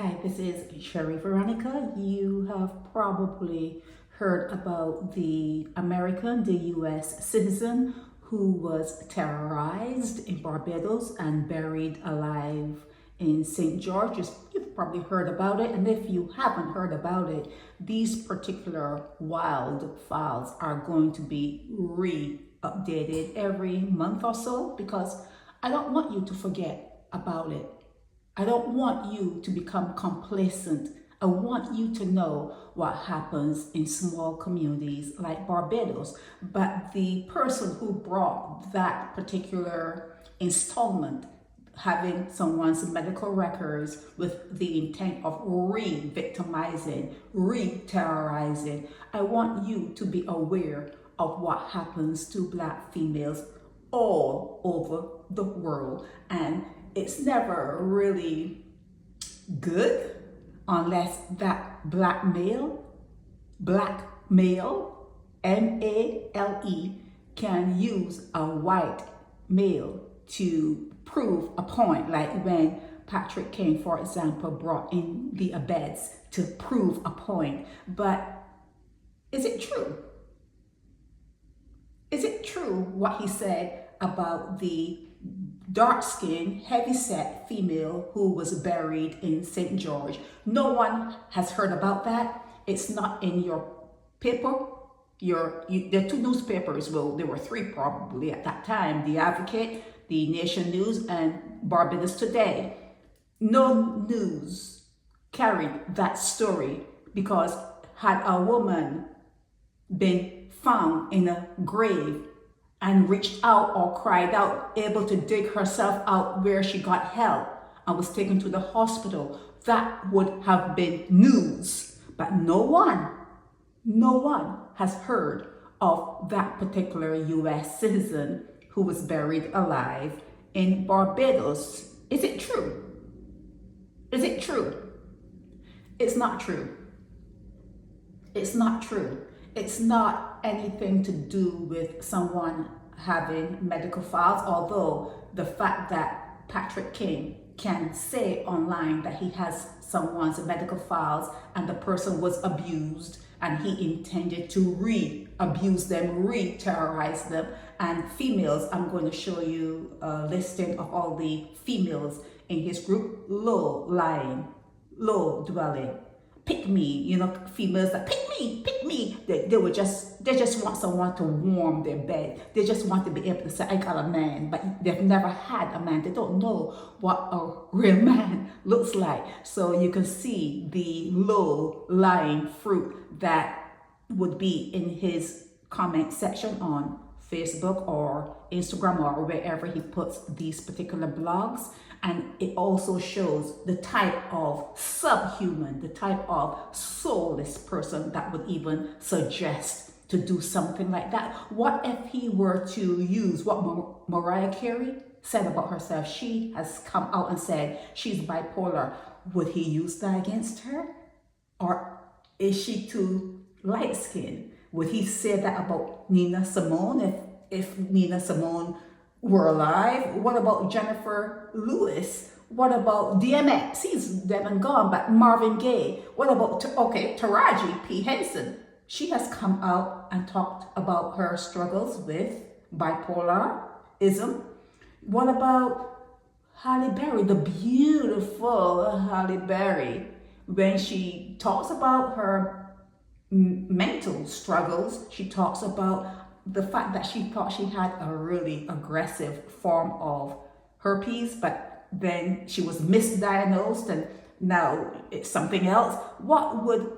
Hi, this is Sherry Veronica. You have probably heard about the US citizen who was terrorized in Barbados and buried alive in St. George. You've probably heard about it, and if you haven't heard about it, these particular wild files are going to be re-updated every month or so because I don't want you to forget about it. I don't want you to become complacent. I want you to know what happens in small communities like Barbados. But the person who brought that particular installment, having someone's medical records with the intent of re-victimizing, re-terrorizing, I want you to be aware of what happens to Black females all over the world. And it's never really good unless that black male, M-A-L-E, can use a white male to prove a point, like when Patrick King, for example, brought in the abeds to prove a point. But is it true? Is it true what he said about the dark-skinned, heavy-set female who was buried in St. George? No one has heard about that. It's not in your paper. There are two newspapers. Well, there were three probably at that time: The Advocate, The Nation News, and Barbados Today. No news carried that story because had a woman been found in a grave and reached out or cried out, able to dig herself out where she got help and was taken to the hospital, that would have been news. But no one has heard of that particular US citizen who was buried alive in Barbados. Is it true? Is it true? It's not true. It's not true. It's not anything to do with someone having medical files, although the fact that Patrick King can say online that he has someone's medical files and the person was abused and he intended to re-abuse them, re-terrorize them. And females, I'm going to show you a listing of all the females in his group: low-lying, low-dwelling, pick me, females that pick me. They just want someone to warm their bed. They just want to be able to say, I got a man, but they've never had a man. They don't know what a real man looks like. So you can see the low-lying fruit that would be in his comment section on Facebook or Instagram or wherever he puts these particular blogs. And it also shows the type of subhuman, the type of soulless person that would even suggest to do something like that. What if he were to use what Mariah Carey said about herself? She has come out and said she's bipolar. Would he use that against her? Or is she too light-skinned? Would he say that about Nina Simone if Nina Simone were alive? What about Jennifer Lewis? What about DMX? He's dead and gone, but Marvin Gaye. What about, Taraji P. Henson? She has come out and talked about her struggles with bipolarism. What about Halle Berry, the beautiful Halle Berry, when she talks about her mental struggles? She talks about the fact that she thought she had a really aggressive form of herpes, but then she was misdiagnosed and now it's something else. What would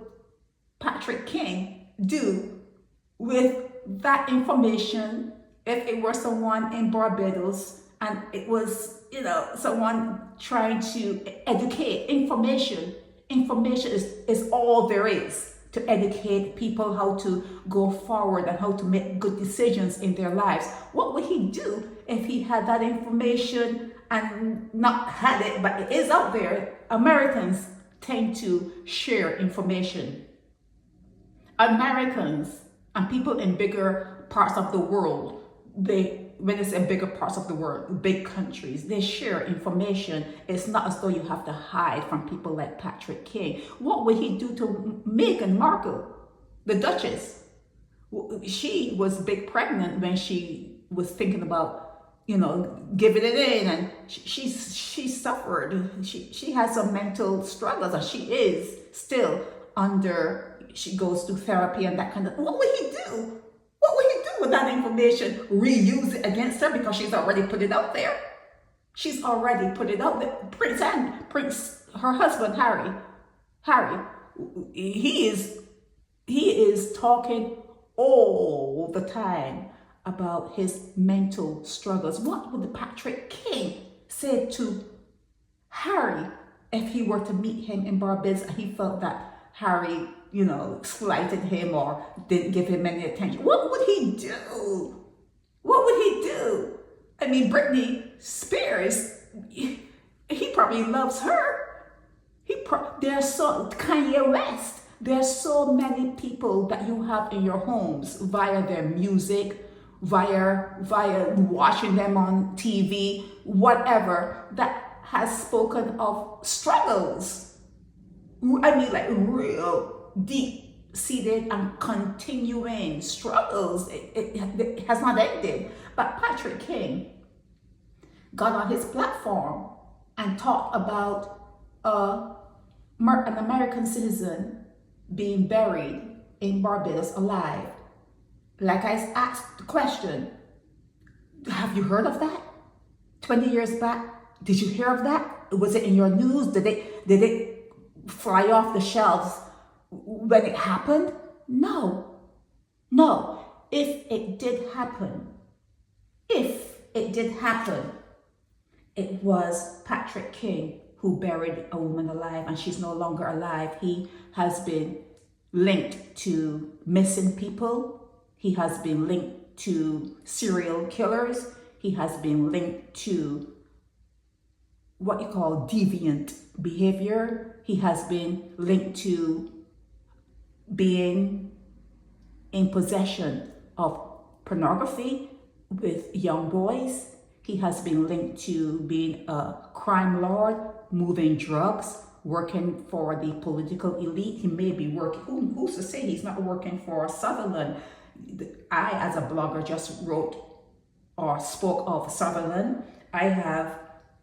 Patrick King do with that information if it were someone in Barbados and it was, someone trying to educate? Information is all there is to educate people how to go forward and how to make good decisions in their lives. What would he do if he had that information and not had it, but it is out there? Americans tend to share information. Americans and people in bigger parts of the world, they when it's in bigger parts of the world, big countries, they share information. It's not as though you have to hide from people like Patrick King. What would he do to Meghan Markle, the Duchess? She was big pregnant when she was thinking about, giving it in, and she suffered. She has some mental struggles, and she is still she goes through therapy and that kind of. What would he do? What would he do with that information? Reuse it against her because she's already put it out there. She's already put it out there. Prince, her husband Harry, he is talking all the time about his mental struggles. What would Patrick King say to Harry if he were to meet him in Barbados and he felt that Harry, slighted him or didn't give him any attention? What would he do? What would he do? I mean, Britney Spears, he probably loves her. Kanye West, there's so many people that you have in your homes via their music, via watching them on TV, whatever, that has spoken of struggles. I mean, like real deep-seated and continuing struggles. It has not ended. But Patrick King got on his platform and talked about an American citizen being buried in Barbados alive. Like I asked the question, have you heard of that? 20 years back, did you hear of that? Was it in your news? Did it fly off the shelves when it happened? No. If it did happen, it was Patrick King who buried a woman alive, and she's no longer alive. He has been linked to missing people. He has been linked to serial killers. He has been linked to what you call deviant behavior. He has been linked to being in possession of pornography with young boys. He has been linked to being a crime lord, moving drugs, working for the political elite. He may be working, who's to say he's not working for Sutherland? I, as a blogger, just wrote or spoke of Sutherland. I have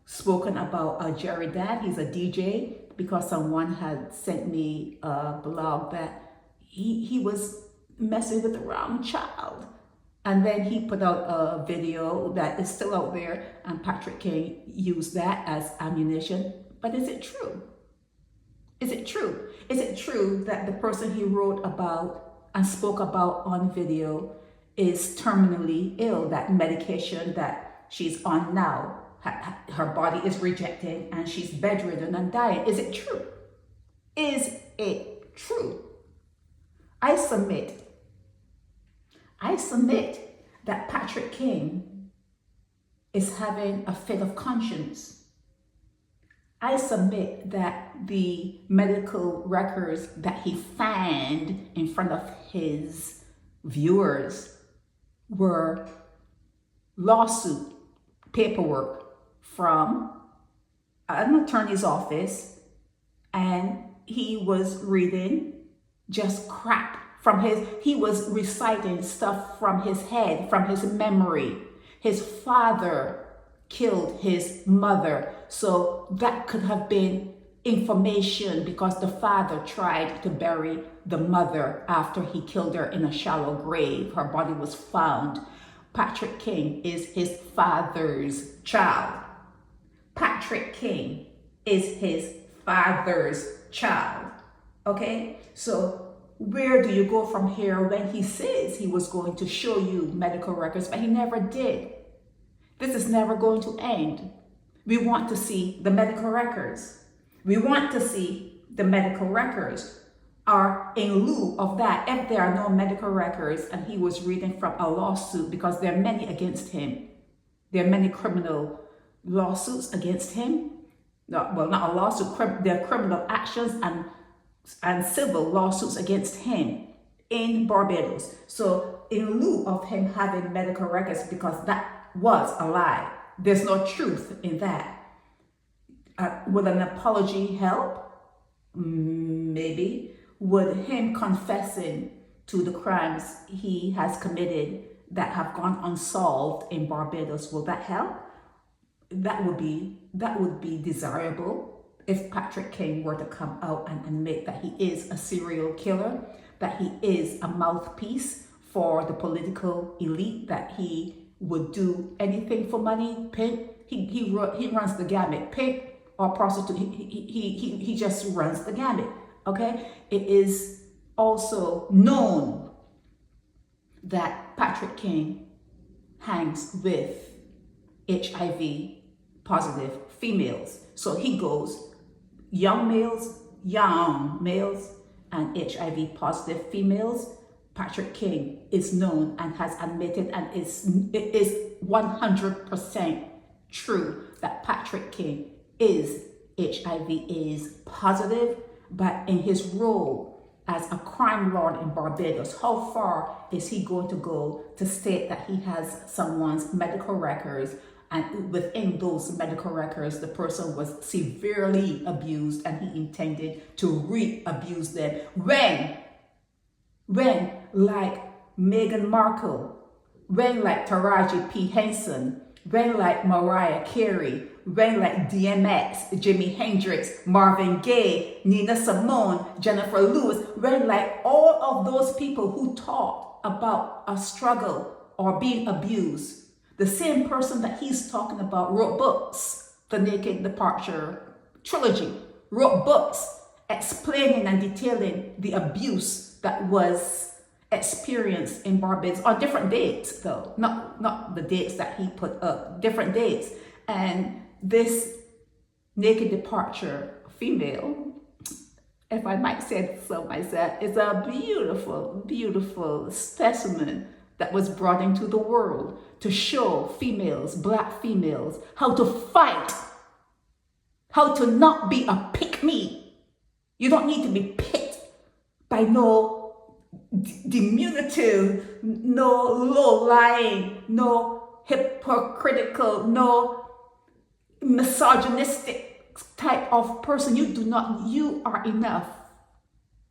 spoken about Jerry Dan. He's a DJ, because someone had sent me a blog that he was messing with the wrong child. And then he put out a video that is still out there, and Patrick King used that as ammunition. But is it true? Is it true? Is it true that the person he wrote about and spoke about on video is terminally ill, that medication that she's on now, her body is rejecting and she's bedridden and dying? Is it true? Is it true? I submit that Patrick King is having a fit of conscience. I submit that the medical records that he found in front of his viewers were lawsuit paperwork from an attorney's office, and he was reading just crap he was reciting stuff from his head, from his memory. His father killed his mother, so that could have been information, because the father tried to bury the mother after he killed her in a shallow grave. Her body was found. Patrick King is his father's child. Patrick King is his father's child. Okay? So where do you go from here when he says he was going to show you medical records, but he never did? This is never going to end. We want to see the medical records. We want to see the medical records. Or in lieu of that, if there are no medical records and he was reading from a lawsuit, because there are many against him, there are many criminal lawsuits against him. No, well, not a lawsuit, there are criminal actions and civil lawsuits against him in Barbados. So in lieu of him having medical records, because that was a lie. There's no truth in that. Would an apology help? Maybe. Would him confessing to the crimes he has committed that have gone unsolved in Barbados, will that help? That would be desirable if Patrick King were to come out and admit that he is a serial killer, that he is a mouthpiece for the political elite, that he would do anything for money, pimp. He runs the gamut, pimp or prostitute. He just runs the gamut. Okay, it is also known that Patrick King hangs with HIV positive females. So he goes young males, and HIV positive females. Patrick King is known and has admitted, and it is 100% true that Patrick King is HIV/AIDS positive, but in his role as a crime lord in Barbados, how far is he going to go to state that he has someone's medical records, and within those medical records the person was severely abused and he intended to re-abuse them, when like Meghan Markle, when like Taraji P. Henson, when like Mariah Carey, when like DMX, Jimi Hendrix, Marvin Gaye, Nina Simone, Jennifer Lewis, when like all of those people who talk about a struggle or being abused, the same person that he's talking about wrote books, the Naked Departure trilogy, wrote books explaining and detailing the abuse that was experienced in Barbados on different dates, though, not the dates that he put up, different dates. And this Naked Departure female, if I might say so myself, is a beautiful, beautiful specimen that was brought into the world to show females, black females, how to fight, how to not be a pick-me. You don't need to be picked by no diminutive, no low-lying, no hypocritical, no misogynistic type of person. You are enough.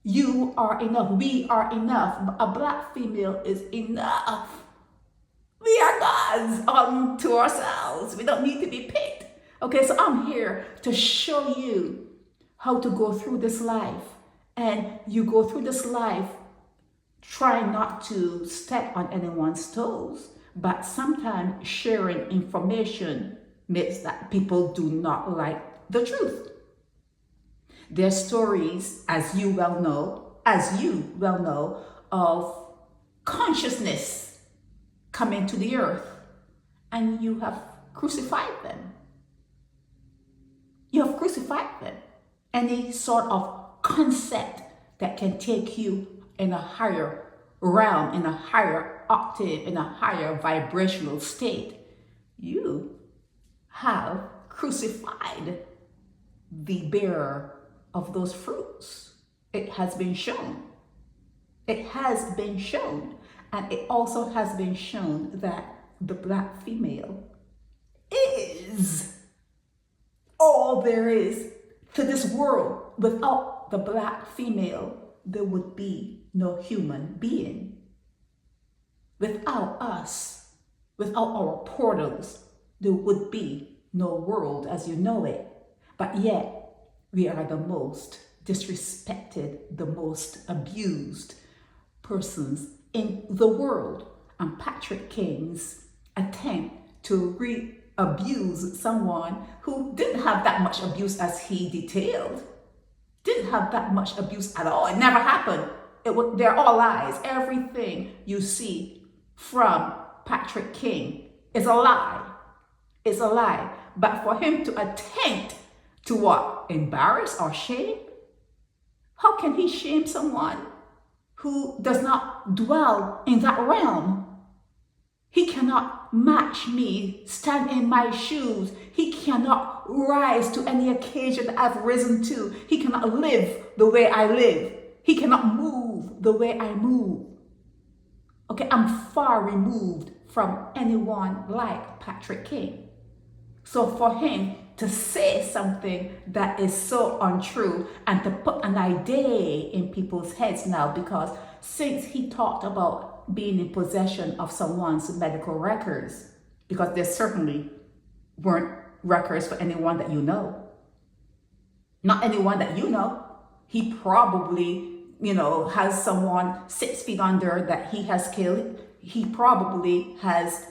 You are enough. We are enough. A black female is enough. We are gods unto ourselves. We don't need to be picked. Okay, so I'm here to show you how to go through this life. And you go through this life, try not to step on anyone's toes, but sometimes sharing information makes that people do not like the truth. There's stories, as you well know, of consciousness coming to the earth, and you have crucified them. You have crucified them. Any sort of concept that can take you in a higher realm, in a higher octave, in a higher vibrational state, you have crucified the bearer of those fruits. It has been shown. It has been shown. And it also has been shown that the black female is all there is to this world. Without the black female, there would be no human being. Without us, without our portals, there would be no world as you know it. But yet, we are the most disrespected, the most abused persons in the world. And Patrick King's attempt to re-abuse someone who didn't have that much abuse as he detailed, didn't have that much abuse at all. It never happened. They're all lies. Everything you see from Patrick King is a lie. It's a lie. But for him to attempt to what? Embarrass or shame? How can he shame someone who does not dwell in that realm? He cannot match me, stand in my shoes. He cannot rise to any occasion that I've risen to. He cannot live the way I live. He cannot move the way I move. Okay, I'm far removed from anyone like Patrick King. So for him to say something that is so untrue and to put an idea in people's heads now, because since he talked about being in possession of someone's medical records, because there certainly weren't records for anyone that you know. Not anyone that you know. He probably, has someone 6 feet under that he has killed. He probably has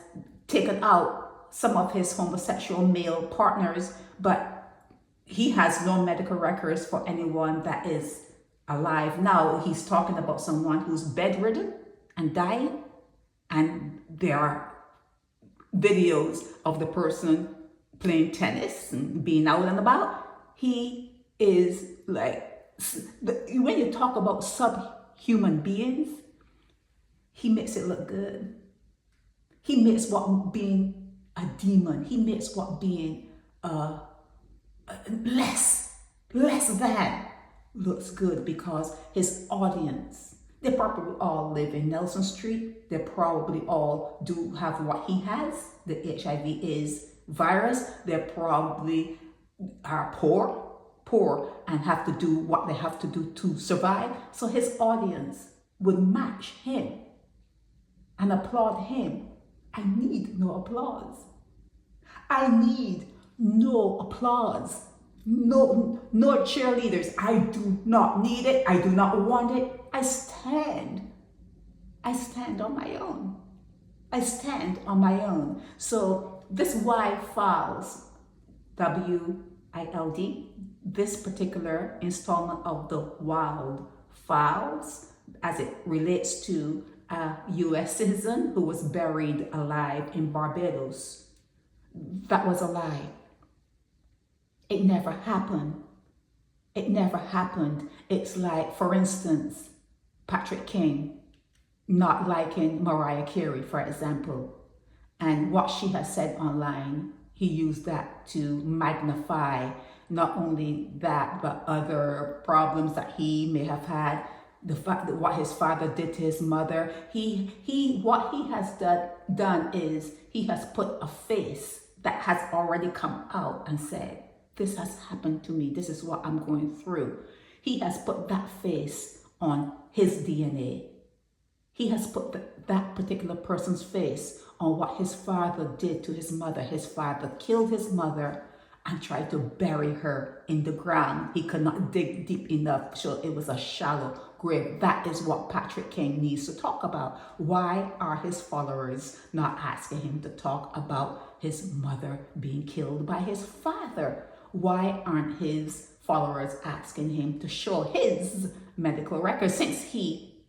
taken out some of his homosexual male partners, but he has no medical records for anyone that is alive. Now he's talking about someone who's bedridden and dying, and there are videos of the person playing tennis and being out and about. He is like, when you talk about subhuman beings, he makes it look good. He makes what being a demon, he makes what being less than looks good, because his audience, they probably all live in Nelson Street. They probably all do have what he has, the HIV/AIDS virus. They probably are poor and have to do what they have to do to survive. So his audience would match him and applaud him. I need no applause. I need no applause. No cheerleaders. I do not need it. I do not want it. I stand on my own. I stand on my own. So this Wild Files, WILD, this particular installment of the Wild Files, as it relates to a U.S. citizen who was buried alive in Barbados, that was a lie. It never happened. It never happened. It's like, for instance, Patrick King not liking Mariah Carey, for example, and what she has said online, he used that to magnify not only that, but other problems that he may have had. The fact that what his father did to his mother, what he has done is he has put a face that has already come out and said, this has happened to me. This is what I'm going through. He has put that face on his DNA. He has put that particular person's face on what his father did to his mother. His father killed his mother and tried to bury her in the ground. He could not dig deep enough, so it was a shallow grave. That is what Patrick King needs to talk about. Why are his followers not asking him to talk about his mother being killed by his father? Why aren't his followers asking him to show his medical records? Since he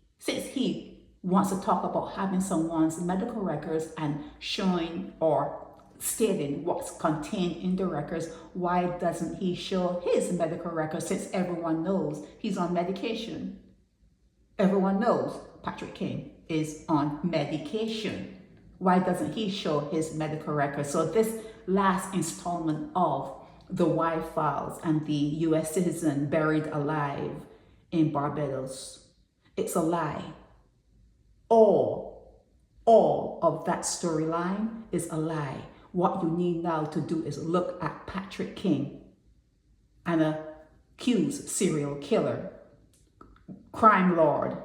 wants to talk about having someone's medical records and showing or stating what's contained in the records, why doesn't he show his medical records, since everyone knows he's on medication? Everyone knows Patrick King is on medication. Why doesn't he show his medical records? So this last installment of the Wild Files and the U.S. citizen buried alive in Barbados, it's a lie. All of that storyline is a lie. What you need now to do is look at Patrick King, an accused serial killer, crime lord,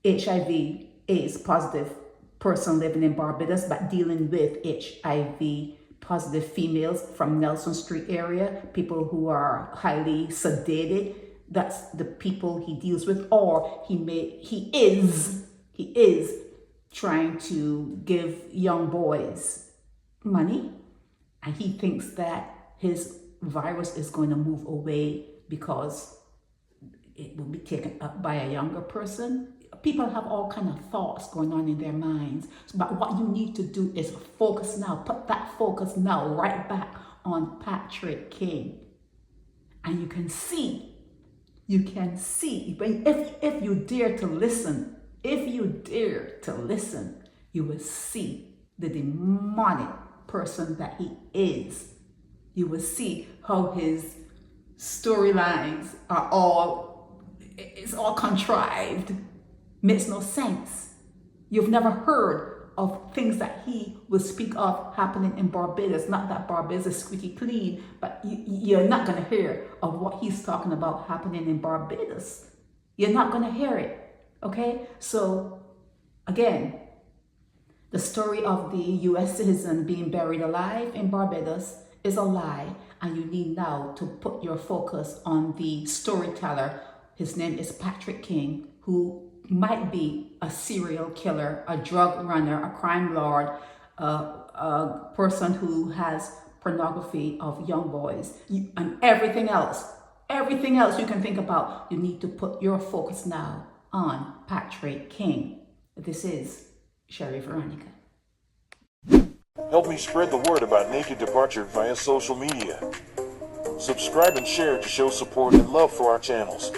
HIV/AIDS positive person living in Barbados, but dealing with HIV positive females from Nelson Street area, people who are highly sedated. That's the people he deals with. Or he is trying to give young boys money, and he thinks that his virus is going to move away because it will be taken up by a younger person. People have all kind of thoughts going on in their minds. But what you need to do is focus now. Put that focus now right back on Patrick King. And you can see, if you dare to listen, you will see the demonic person that he is. You will see how his storylines it's all contrived. Makes no sense. You've never heard of things that he will speak of happening in Barbados. Not that Barbados is squeaky clean, but you're not going to hear of what he's talking about happening in Barbados. You're not going to hear it. Okay? So, again, the story of the U.S. citizen being buried alive in Barbados is a lie, and you need now to put your focus on the storyteller. His name is Patrick King, who might be a serial killer, a drug runner, a crime lord, a person who has pornography of young boys, and everything else you can think about. You need to put your focus now on Patrick King. This is Sherry Veronica. Help me spread the word about Naked Departure via social media. Subscribe and share to show support and love for our channels.